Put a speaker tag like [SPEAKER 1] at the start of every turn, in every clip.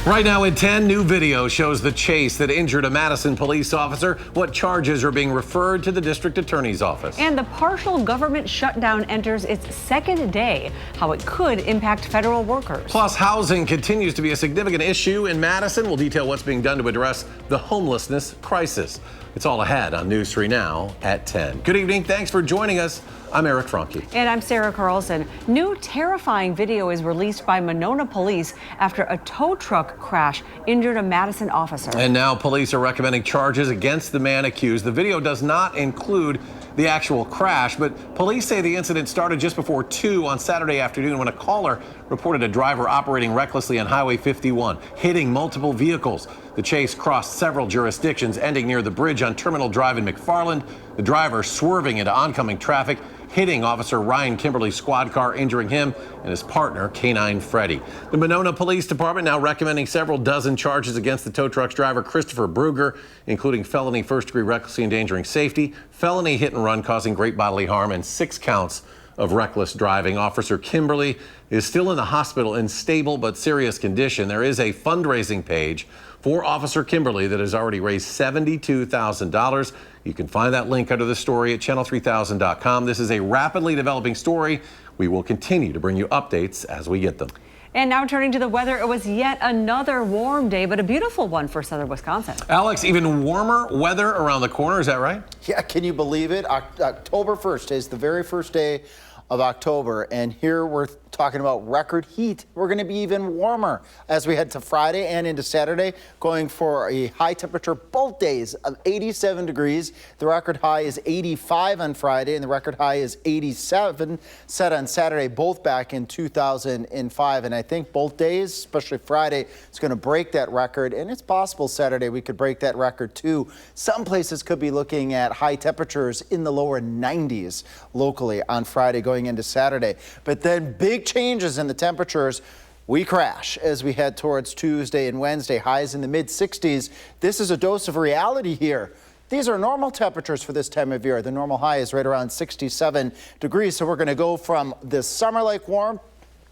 [SPEAKER 1] Right now at 10, new video shows the chase that injured a Madison police officer. What charges are being referred to the district attorney's office?
[SPEAKER 2] And the partial government shutdown enters its second day, how it could impact federal workers.
[SPEAKER 1] Plus, housing continues to be a significant issue in Madison. We'll detail what's being done to address the homelessness crisis. It's all ahead on News 3 Now at 10. Good evening. Thanks for joining us. I'm Eric Franke.
[SPEAKER 2] And I'm Sarah Carlson. New terrifying video is released by Monona police after a tow truck crash injured a Madison officer.
[SPEAKER 1] And now police are recommending charges against the man accused. The video does not include the actual crash, but police say the incident started just before 2 on Saturday afternoon when a caller reported a driver operating recklessly on Highway 51, hitting multiple vehicles. The chase crossed several jurisdictions, ending near the bridge on Terminal Drive in McFarland. The driver swerving into oncoming traffic, hitting Officer Ryan Kimberly's squad car, injuring him and his partner, K9 Freddy. The Monona Police Department now recommending several dozen charges against the tow truck's driver, Christopher Bruger, including felony first-degree recklessly endangering safety, felony hit and run causing great bodily harm, and 6 counts of reckless driving. Officer Kimberly is still in the hospital in stable but serious condition. There is a fundraising page for Officer Kimberly that has already raised $72,000. You can find that link under the story at channel3000.com. This is a rapidly developing story. We will continue to bring you updates as we get them.
[SPEAKER 2] And now turning to the weather, it was yet another warm day, but a beautiful one for southern Wisconsin.
[SPEAKER 1] Alex, even warmer weather around the corner, is that right?
[SPEAKER 3] Yeah, can you believe it? October 1st is the very first day of October, and here we're talking about record heat. We're going to be even warmer as we head to Friday and into Saturday, going for a high temperature both days of 87 degrees. The record high is 85 on Friday, and the record high is 87 set on Saturday, both back in 2005. And I think both days, especially Friday, is going to break that record, and it's possible Saturday we could break that record too. Some places could be looking at high temperatures in the lower 90s locally on Friday going into Saturday. But then big changes in the temperatures. We crash as we head towards Tuesday and Wednesday. Highs in the mid 60s. This is a dose of reality here. These are normal temperatures for this time of year. The normal high is right around 67 degrees. So we're going to go from this summer-like warm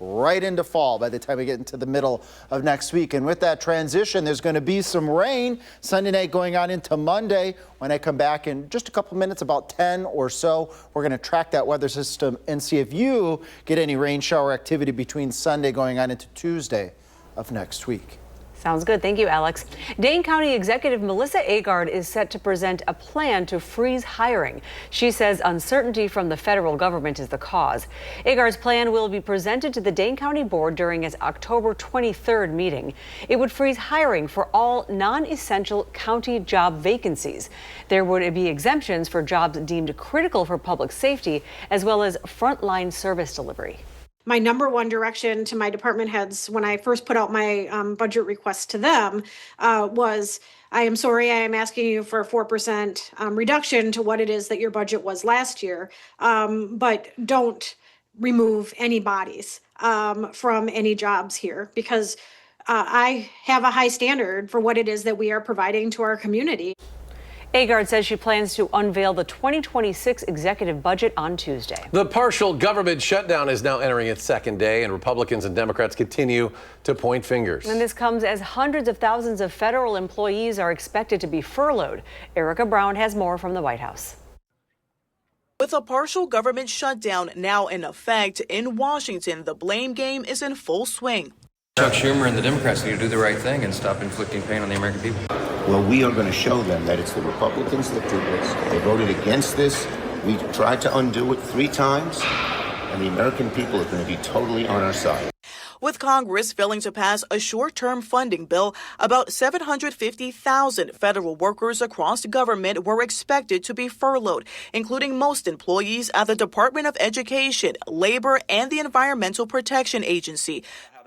[SPEAKER 3] right into fall by the time we get into the middle of next week. And with that transition, there's going to be some rain Sunday night going on into Monday. When I come back in just a couple minutes, about 10 or so, we're going to track that weather system and see if you get any rain shower activity between Sunday going on into Tuesday of next week.
[SPEAKER 2] Sounds good. Thank you, Alex. Dane County Executive Melissa Agard is set to present a plan to freeze hiring. She says uncertainty from the federal government is the cause. Agard's plan will be presented to the Dane County Board during its October 23rd meeting. It would freeze hiring for all non-essential county job vacancies. There would be exemptions for jobs deemed critical for public safety, as well as frontline service delivery.
[SPEAKER 4] My number one direction to my department heads when I first put out my budget request to them was, I am sorry, I am asking you for a 4% reduction to what it is that your budget was last year, but don't remove any bodies from any jobs here, because I have a high standard for what it is that we are providing to our community.
[SPEAKER 2] Agard says she plans to unveil the 2026 executive budget on Tuesday.
[SPEAKER 1] The partial government shutdown is now entering its second day, and Republicans and Democrats continue to point fingers.
[SPEAKER 2] And this comes as hundreds of thousands of federal employees are expected to be furloughed. Erica Brown has more from the White House.
[SPEAKER 5] With a partial government shutdown now in effect in Washington, the blame game is in full swing.
[SPEAKER 6] Chuck Schumer and the Democrats need to do the right thing and stop inflicting pain on the American people.
[SPEAKER 7] Well, we are going to show them that it's the Republicans that did this. They voted against this. We tried to undo it 3 times, and the American people are going to be totally on our side.
[SPEAKER 5] With Congress failing to pass a short-term funding bill, about 750,000 federal workers across government were expected to be furloughed, including most employees at the Department of Education, Labor, and the Environmental Protection Agency.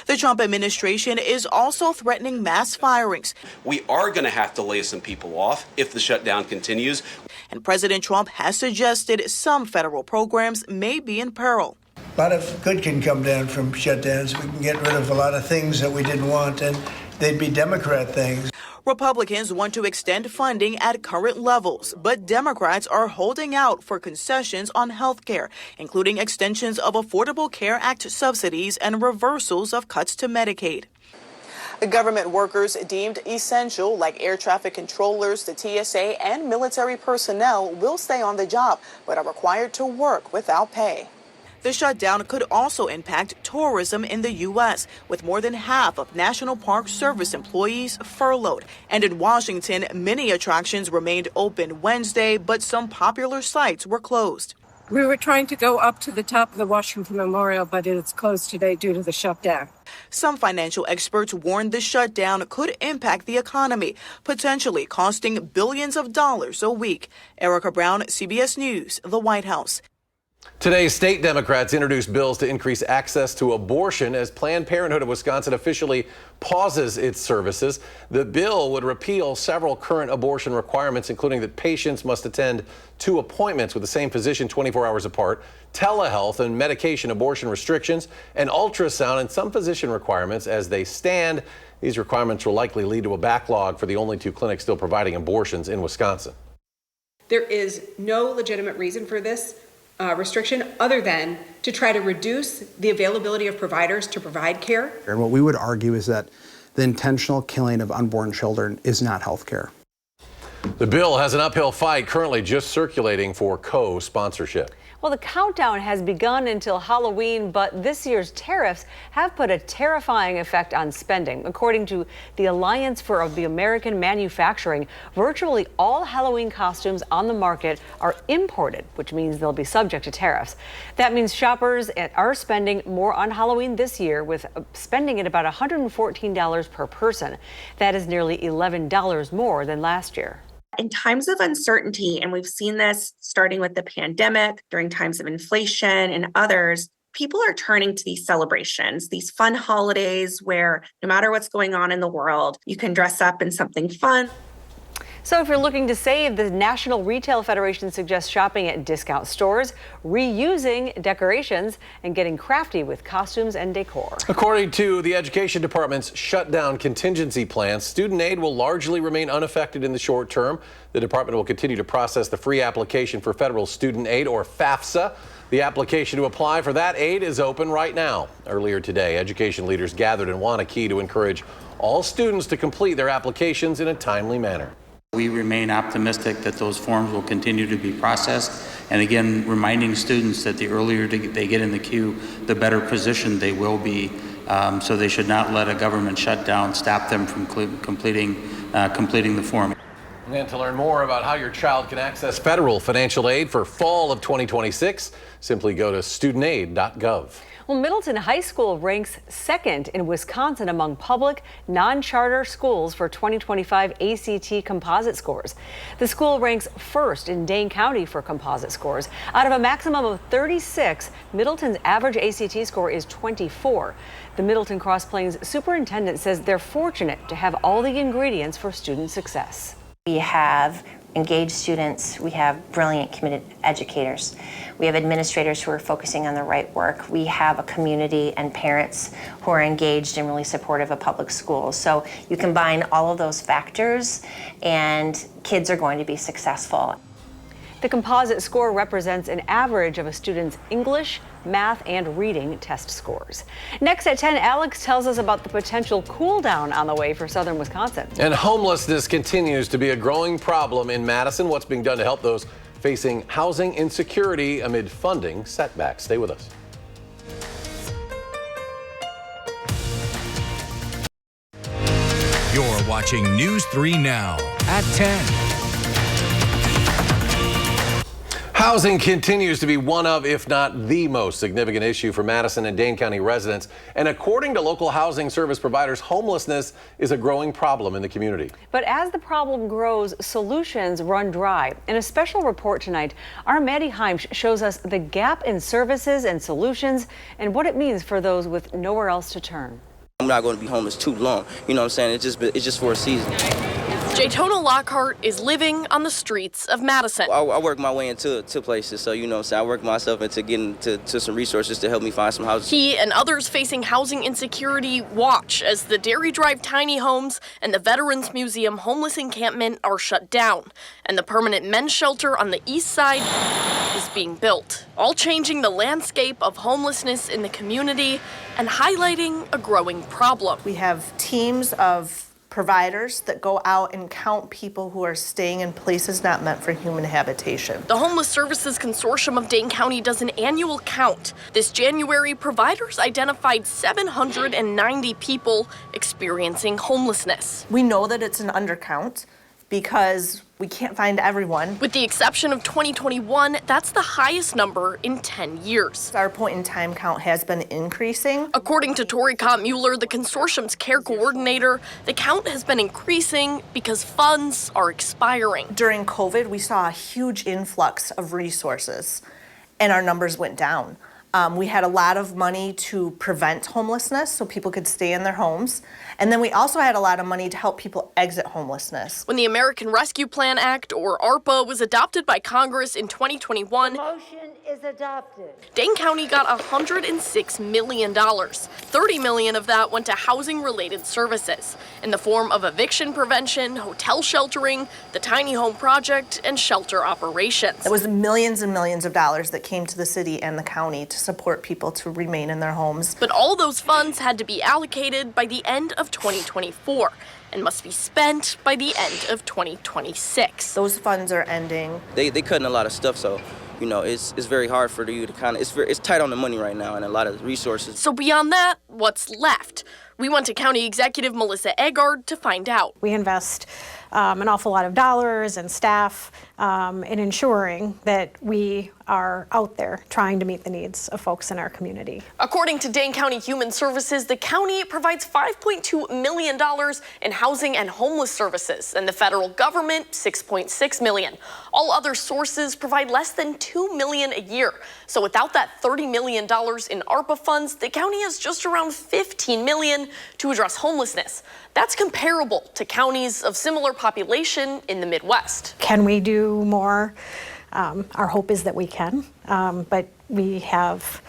[SPEAKER 5] The Trump administration is also threatening mass firings.
[SPEAKER 8] We are going to have to lay some people off if the shutdown continues.
[SPEAKER 5] And President Trump has suggested some federal programs may be in peril.
[SPEAKER 9] A lot of good can come down from shutdowns. We can get rid of a lot of things that we didn't want, and they'd be Democrat things.
[SPEAKER 5] Republicans want to extend funding at current levels, but Democrats are holding out for concessions on health care, including extensions of Affordable Care Act subsidies and reversals of cuts to Medicaid. Government workers deemed essential, like air traffic controllers, the TSA, and military personnel, will stay on the job, but are required to work without pay. The shutdown could also impact tourism in the U.S., with more than half of National Park Service employees furloughed. And in Washington, many attractions remained open Wednesday, but some popular sites were closed.
[SPEAKER 10] We were trying to go up to the top of the Washington Memorial, but it's closed today due to the shutdown.
[SPEAKER 5] Some financial experts warned the shutdown could impact the economy, potentially costing billions of dollars a week. Erica Brown, CBS News, the White House.
[SPEAKER 1] Today, state Democrats introduced bills to increase access to abortion as Planned Parenthood of Wisconsin officially pauses its services. The bill would repeal several current abortion requirements, including that patients must attend 2 appointments with the same physician 24 hours apart, telehealth and medication abortion restrictions, and ultrasound and some physician requirements. As they stand, these requirements will likely lead to a backlog for the only 2 clinics still providing abortions in Wisconsin.
[SPEAKER 11] There is no legitimate reason for this restriction other than to try to reduce the availability of providers to provide care.
[SPEAKER 12] And what we would argue is that the intentional killing of unborn children is not health care.
[SPEAKER 1] The bill has an uphill fight, currently just circulating for co-sponsorship.
[SPEAKER 2] Well, the countdown has begun until Halloween, but this year's tariffs have put a terrifying effect on spending. According to the Alliance for the American Manufacturing, virtually all Halloween costumes on the market are imported, which means they'll be subject to tariffs. That means shoppers are spending more on Halloween this year, with spending at about $114 per person. That is nearly $11 more than last year.
[SPEAKER 13] In times of uncertainty, and we've seen this starting with the pandemic, during times of inflation and others, people are turning to these celebrations, these fun holidays where no matter what's going on in the world, you can dress up in something fun.
[SPEAKER 2] So if you're looking to save, the National Retail Federation suggests shopping at discount stores, reusing decorations, and getting crafty with costumes and decor.
[SPEAKER 1] According to the Education Department's shutdown contingency plan, student aid will largely remain unaffected in the short term. The department will continue to process the free application for federal student aid, or FAFSA. The application to apply for that aid is open right now. Earlier today, education leaders gathered in Wanakee to encourage all students to complete their applications in a timely manner.
[SPEAKER 14] We remain optimistic that those forms will continue to be processed. And again, reminding students that the earlier they get in the queue, the better positioned they will be. So they should not let a government shutdown stop them from completing the form.
[SPEAKER 1] And to learn more about how your child can access federal financial aid for fall of 2026, simply go to studentaid.gov.
[SPEAKER 2] Well, Middleton High School ranks second in Wisconsin among public non-charter schools for 2025 ACT composite scores. The school ranks first in Dane County for composite scores. Out of a maximum of 36, Middleton's average ACT score is 24. The Middleton Cross Plains superintendent says they're fortunate to have all the ingredients for student success.
[SPEAKER 15] We have engaged students, we have brilliant committed educators, we have administrators who are focusing on the right work, we have a community and parents who are engaged and really supportive of public schools. So you combine all of those factors and kids are going to be successful.
[SPEAKER 2] The composite score represents an average of a student's English, math, and reading test scores. Next at 10, Alex tells us about the potential cool down on the way for southern Wisconsin.
[SPEAKER 1] And homelessness continues to be a growing problem in Madison. What's being done to help those facing housing insecurity amid funding setbacks? Stay with us.
[SPEAKER 16] You're watching News 3 Now at 10.
[SPEAKER 1] Housing continues to be one of, if not the most significant issue for Madison and Dane County residents. And according to local housing service providers, homelessness is a growing problem in the community.
[SPEAKER 2] But as the problem grows, solutions run dry. In a special report tonight, our Maddie Heimsch shows us the gap in services and solutions and what it means for those with nowhere else to turn.
[SPEAKER 17] I'm not going to be homeless too long. You know what I'm saying? It's just for a season.
[SPEAKER 18] Jaytona Lockhart is living on the streets of Madison.
[SPEAKER 17] I work my way into places, so you know what I'm saying? I work myself into getting to some resources to help me find some houses.
[SPEAKER 18] He and others facing housing insecurity watch as the Dairy Drive tiny homes and the Veterans Museum homeless encampment are shut down. And the permanent men's shelter on the east side is being built, all changing the landscape of homelessness in the community and highlighting a growing problem.
[SPEAKER 19] We have teams of providers that go out and count people who are staying in places not meant for human habitation.
[SPEAKER 18] The Homeless Services Consortium of Dane County does an annual count. This January, providers identified 790 people experiencing homelessness.
[SPEAKER 19] We know that it's an undercount because we can't find everyone.
[SPEAKER 18] With the exception of 2021, that's the highest number in 10 years.
[SPEAKER 19] Our point-in-time count has been increasing.
[SPEAKER 18] According to Tori Kopp-Mueller, the consortium's care coordinator, the count has been increasing because funds are expiring.
[SPEAKER 19] During COVID, we saw a huge influx of resources, and our numbers went down. We had a lot of money to prevent homelessness so people could stay in their homes. And then we also had a lot of money to help people exit homelessness.
[SPEAKER 18] When the American Rescue Plan Act, or ARPA, was adopted by Congress in 2021,
[SPEAKER 20] the motion is adopted.
[SPEAKER 18] Dane County got $106 million. $30 million of that went to housing-related services in the form of eviction prevention, hotel sheltering, the tiny home project, and shelter operations.
[SPEAKER 19] It was millions and millions of dollars that came to the city and the county to support people to remain in their homes.
[SPEAKER 18] But all those funds had to be allocated by the end of 2024 and must be spent by the end of 2026.
[SPEAKER 19] Those funds are ending.
[SPEAKER 17] They cutting a lot of stuff, so you know it's very hard for you to kind of it's tight on the money right now and a lot of resources.
[SPEAKER 18] So beyond that, what's left? We went to County Executive Melissa Eggard to find out.
[SPEAKER 4] We invest an awful lot of dollars and staff in ensuring that we are out there trying to meet the needs of folks in our community.
[SPEAKER 18] According to Dane County Human Services, the county provides $5.2 million in housing and homeless services, and the federal government $6.6 million. All other sources provide less than $2 million a year. So without that $30 million in ARPA funds, the county has just around $15 million to address homelessness. That's comparable to counties of similar population in the Midwest.
[SPEAKER 4] Can we do more? Our hope is that we can, but we have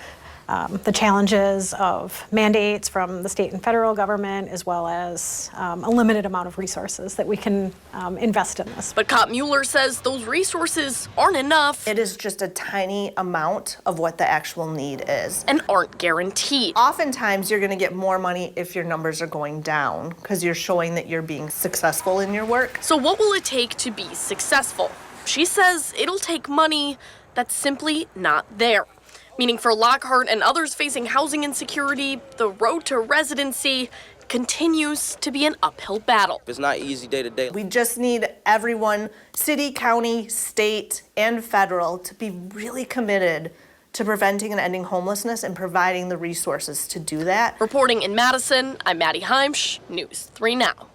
[SPEAKER 4] the challenges of mandates from the state and federal government, as well as a limited amount of resources that we can invest in this.
[SPEAKER 18] But Kopp-Mueller says those resources aren't enough.
[SPEAKER 19] It is just a tiny amount of what the actual need is.
[SPEAKER 18] And aren't guaranteed.
[SPEAKER 19] Oftentimes, you're going to get more money if your numbers are going down, because you're showing that you're being successful in your work.
[SPEAKER 18] So what will it take to be successful? She says it'll take money that's simply not there. Meaning for Lockhart and others facing housing insecurity, the road to residency continues to be an uphill battle.
[SPEAKER 17] It's not easy day to day.
[SPEAKER 19] We just need everyone, city, county, state, and federal, to be really committed to preventing and ending homelessness and providing the resources to do that.
[SPEAKER 18] Reporting in Madison, I'm Maddie Heimsch, News 3 Now.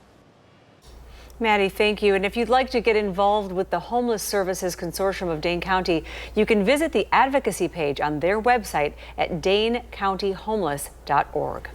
[SPEAKER 2] Maddie, thank you. And if you'd like to get involved with the Homeless Services Consortium of Dane County, you can visit the advocacy page on their website at danecountyhomeless.org.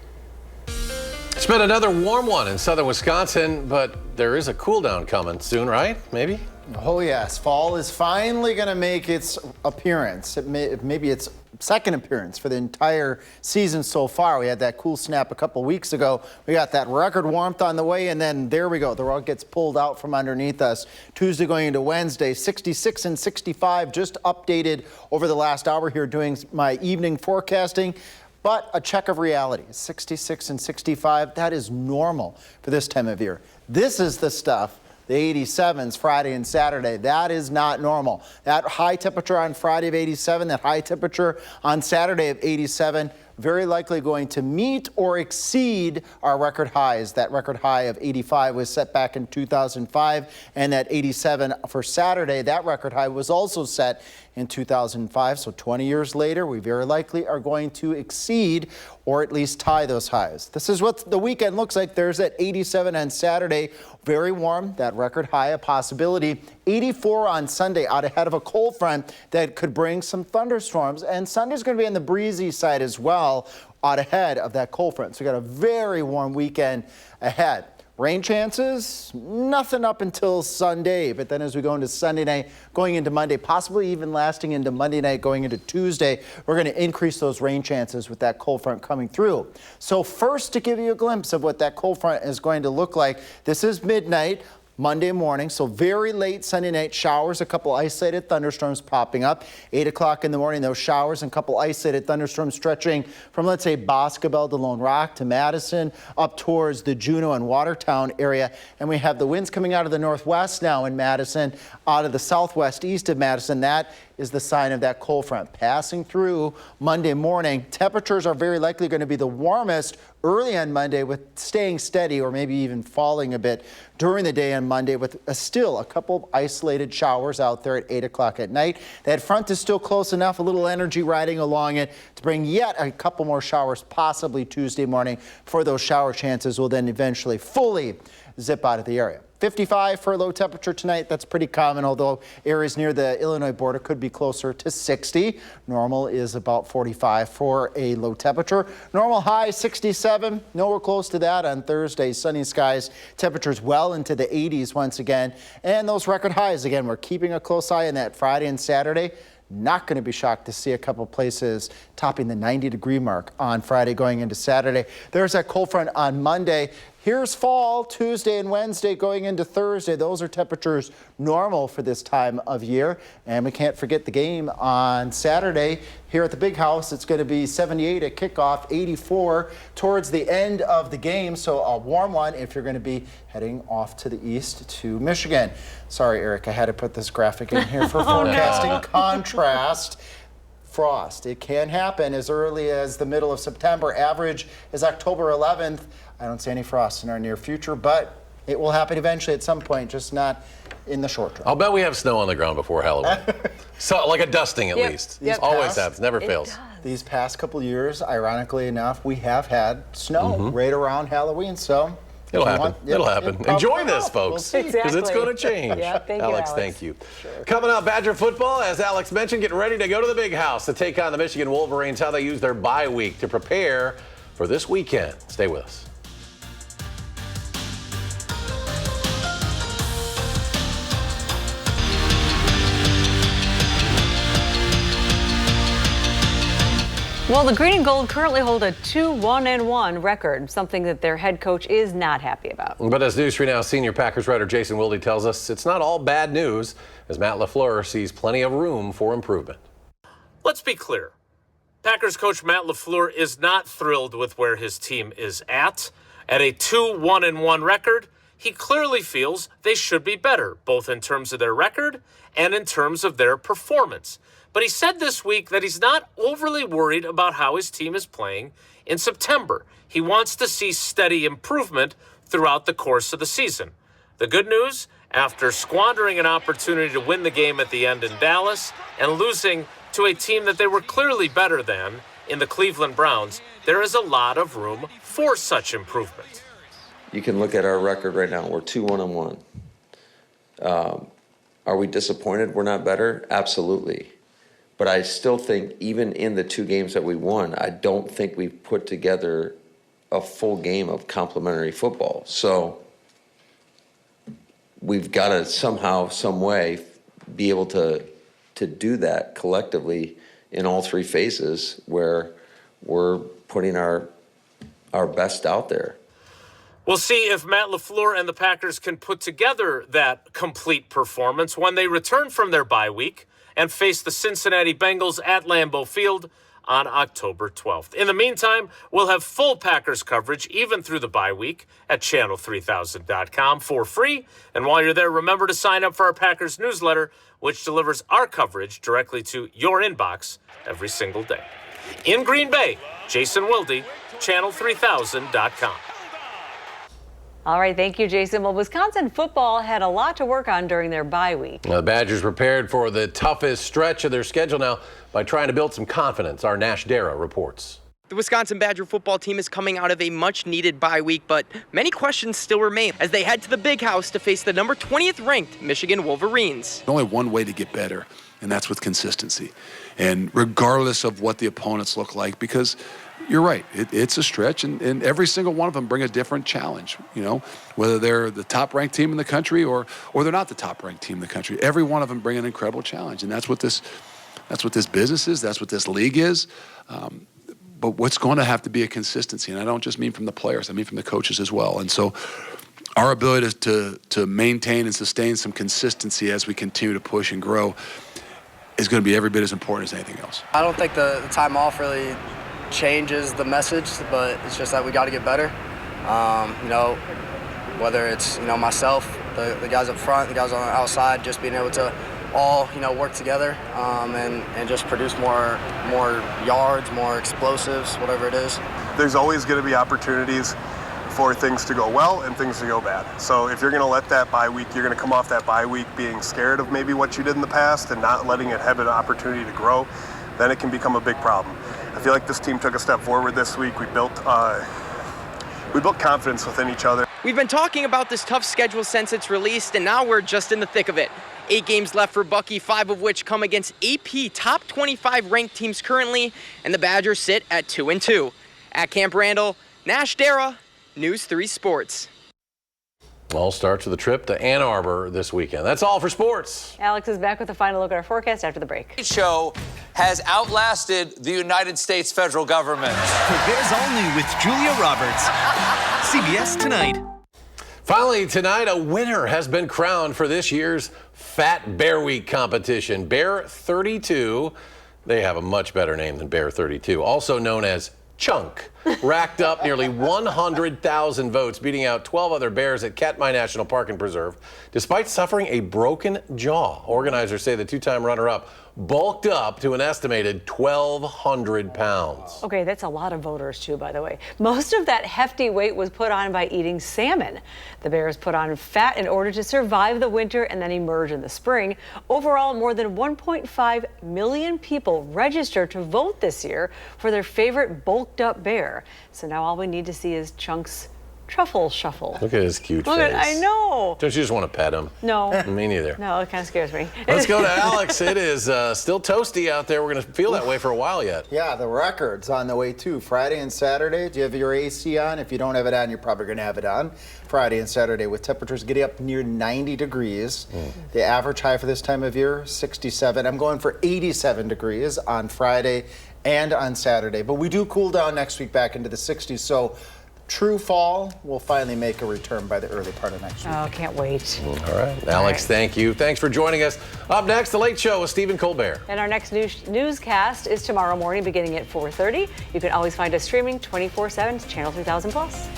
[SPEAKER 1] It's been another warm one in southern Wisconsin, but there is a cool down coming soon, right? Maybe?
[SPEAKER 3] Oh, yes. Fall is finally going to make its appearance. Maybe its second appearance for the entire season so far. We had that cool snap a couple weeks ago. We got that record warmth on the way, and then there we go. The rug gets pulled out from underneath us. Tuesday going into Wednesday, 66 and 65, just updated over the last hour here doing my evening forecasting. But a check of reality, 66 and 65, that is normal for this time of year. This is the stuff, the 87s Friday and Saturday, that is not normal. That high temperature on Friday of 87, that high temperature on Saturday of 87, very likely going to meet or exceed our record highs. That record high of 85 was set back in 2005, and that 87 for Saturday, that record high was also set in 2005. So 20 years later, we very likely are going to exceed or at least tie those highs. This is what the weekend looks like. There's that 87 on Saturday, very warm, that record high, a possibility. 84 on Sunday, out ahead of a cold front that could bring some thunderstorms. And Sunday's going to be on the breezy side as well, out ahead of that cold front. So we got a very warm weekend ahead. Rain chances, nothing up until Sunday, but then as we go into Sunday night, going into Monday, possibly even lasting into Monday night, going into Tuesday, we're going to increase those rain chances with that cold front coming through. So first, to give you a glimpse of what that cold front is going to look like, this is midnight. Monday morning. So very late Sunday night showers, a couple isolated thunderstorms popping up. 8 o'clock in the morning, those showers and a couple isolated thunderstorms stretching from, let's say, Boscobel to Lone Rock to Madison up towards the Juneau and Watertown area. And we have the winds coming out of the northwest now in Madison, out of the southwest east of Madison. That is the sign of that cold front passing through Monday morning. Temperatures are very likely going to be the warmest early on Monday, with staying steady or maybe even falling a bit during the day on Monday, with still a couple of isolated showers out there at 8 o'clock at night. That front is still close enough, a little energy riding along it to bring yet a couple more showers possibly Tuesday morning, before those shower chances will then eventually fully zip out of the area. 55 for a low temperature tonight. That's pretty common, although areas near the Illinois border could be closer to 60. Normal is about 45 for a low temperature. Normal high 67, nowhere close to that on Thursday. Sunny skies, temperatures well into the 80s once again. And those record highs, again, we're keeping a close eye on that Friday and Saturday. Not going to be shocked to see a couple places topping the 90-degree mark on Friday going into Saturday. There's that cold front on Monday. Here's fall Tuesday and Wednesday going into Thursday. Those are temperatures normal for this time of year. And we can't forget the game on Saturday here at the Big House. It's going to be 78 at kickoff, 84 towards the end of the game. So a warm one if you're going to be heading off to the east to Michigan. Sorry, Eric, I had to put this graphic in here for forecasting.
[SPEAKER 2] No.
[SPEAKER 3] Contrast. Frost. It can happen as early as the middle of September. Average is October 11th. I don't see any frost in our near future, but it will happen eventually at some point, just not in the short term.
[SPEAKER 1] I'll bet we have snow on the ground before Halloween. So, like a dusting at least. Always happens, never fails.
[SPEAKER 3] These past couple years, ironically enough, we have had snow right around Halloween, so
[SPEAKER 1] it'll happen. It'll happen. Enjoy this, folks, because it's going to change.
[SPEAKER 2] Yeah, thank you,
[SPEAKER 1] Alex, thank you. Sure. Coming up, Badger football, as Alex mentioned, getting ready to go to the Big House to take on the Michigan Wolverines, how they use their bye week to prepare for this weekend. Stay with us.
[SPEAKER 2] Well, the Green and Gold currently hold a 2-1-1 record, something that their head coach is not happy about.
[SPEAKER 1] But as News 3 Now senior Packers writer Jason Wilde tells us, it's not all bad news, as Matt LaFleur sees plenty of room for improvement.
[SPEAKER 21] Let's be clear. Packers coach Matt LaFleur is not thrilled with where his team is at. At a 2-1-1 record, he clearly feels they should be better, both in terms of their record and in terms of their performance. But he said this week that he's not overly worried about how his team is playing in September. He wants to see steady improvement throughout the course of the season. The good news, after squandering an opportunity to win the game at the end in Dallas and losing to a team that they were clearly better than in the Cleveland Browns, there is a lot of room for such improvement.
[SPEAKER 22] You can look at our record right now. We're 2-1-1. Are we disappointed we're not better? Absolutely. But I still think even in the 2 games that we won, I don't think we've put together a full game of complementary football. So we've got to somehow, some way, be able to do that collectively in all 3 phases where we're putting our best out there.
[SPEAKER 21] We'll see if Matt LaFleur and the Packers can put together that complete performance when they return from their bye week and face the Cincinnati Bengals at Lambeau Field on October 12th. In the meantime, we'll have full Packers coverage even through the bye week at channel3000.com for free. And while you're there, remember to sign up for our Packers newsletter, which delivers our coverage directly to your inbox every single day. In Green Bay, Jason Wilde, channel3000.com.
[SPEAKER 2] All right, thank you, Jason. Well, Wisconsin football had a lot to work on during their bye week.
[SPEAKER 1] The Badgers prepared for the toughest stretch of their schedule now by trying to build some confidence. Our Nash Dara reports.
[SPEAKER 23] The Wisconsin Badger football team is coming out of a much-needed bye week, but many questions still remain as they head to the Big House to face the number 20th ranked Michigan Wolverines.
[SPEAKER 24] Only one way to get better, and that's with consistency. And regardless of what the opponents look like, because you're right, it's a stretch, and every single one of them bring a different challenge, you know, whether they're the top-ranked team in the country or they're not the top-ranked team in the country. Every one of them bring an incredible challenge, and that's what this business is, that's what this league is. But what's going to have to be a consistency, and I don't just mean from the players, I mean from the coaches as well. And so our ability to maintain and sustain some consistency as we continue to push and grow is going to be every bit as important as anything else.
[SPEAKER 6] I don't think the time off really changes the message, but it's just that we got to get better. Whether it's myself, the guys up front, the guys on the outside, just being able to all work together and just produce more yards, more explosives, whatever it is.
[SPEAKER 7] There's always going to be opportunities for things to go well and things to go bad. So if you're going to let that bye week, you're going to come off that bye week being scared of maybe what you did in the past and not letting it have an opportunity to grow, then it can become a big problem. I feel like this team took a step forward this week. We built confidence within each other.
[SPEAKER 23] We've been talking about this tough schedule since it's released, and now we're just in the thick of it. 8 games left for Bucky, 5 of which come against AP top 25 ranked teams currently, and the Badgers sit at 2-2. At Camp Randall, Nash Dara, News 3 Sports.
[SPEAKER 1] All starts with a trip to Ann Arbor this weekend. That's all for sports.
[SPEAKER 2] Alex is back with a final look at our forecast after the break.
[SPEAKER 8] The show has outlasted the United States federal government.
[SPEAKER 9] Bears All New with Julia Roberts. CBS Tonight.
[SPEAKER 1] Finally tonight, a winner has been crowned for this year's Fat Bear Week competition. Bear 32, they have a much better name than Bear 32, also known as Chunk, racked up nearly 100,000 votes, beating out 12 other bears at Katmai National Park and Preserve, despite suffering a broken jaw. Organizers say the two-time runner-up bulked up to an estimated 1,200 pounds.
[SPEAKER 2] Okay, that's a lot of voters too, by the way. Most of that hefty weight was put on by eating salmon. The bears put on fat in order to survive the winter and then emerge in the spring. Overall, more than 1.5 million people registered to vote this year for their favorite bulked up bear. So now all we need to see is Chunk's truffle shuffle.
[SPEAKER 1] Look at his cute
[SPEAKER 2] Look
[SPEAKER 1] face.
[SPEAKER 2] I know.
[SPEAKER 1] Don't you just want to pet him?
[SPEAKER 2] No.
[SPEAKER 1] Me neither.
[SPEAKER 2] No, it kind of scares me.
[SPEAKER 1] Let's go to Alex. It is still toasty out there. We're going to feel that way for a while yet.
[SPEAKER 3] Yeah, the record's on the way too. Friday and Saturday, do you have your AC on? If you don't have it on, you're probably going to have it on. Friday and Saturday with temperatures getting up near 90 degrees. The average high for this time of year, 67. I'm going for 87 degrees on Friday and on Saturday. But we do cool down next week back into the 60s. So true fall will finally make a return by the early part of next week.
[SPEAKER 2] Oh, can't wait.
[SPEAKER 1] All right. Alex, thank you. Thanks for joining us. Up next, The Late Show with Stephen Colbert.
[SPEAKER 2] And our next newscast is tomorrow morning beginning at 4:30. You can always find us streaming 24/7 to Channel 3000+.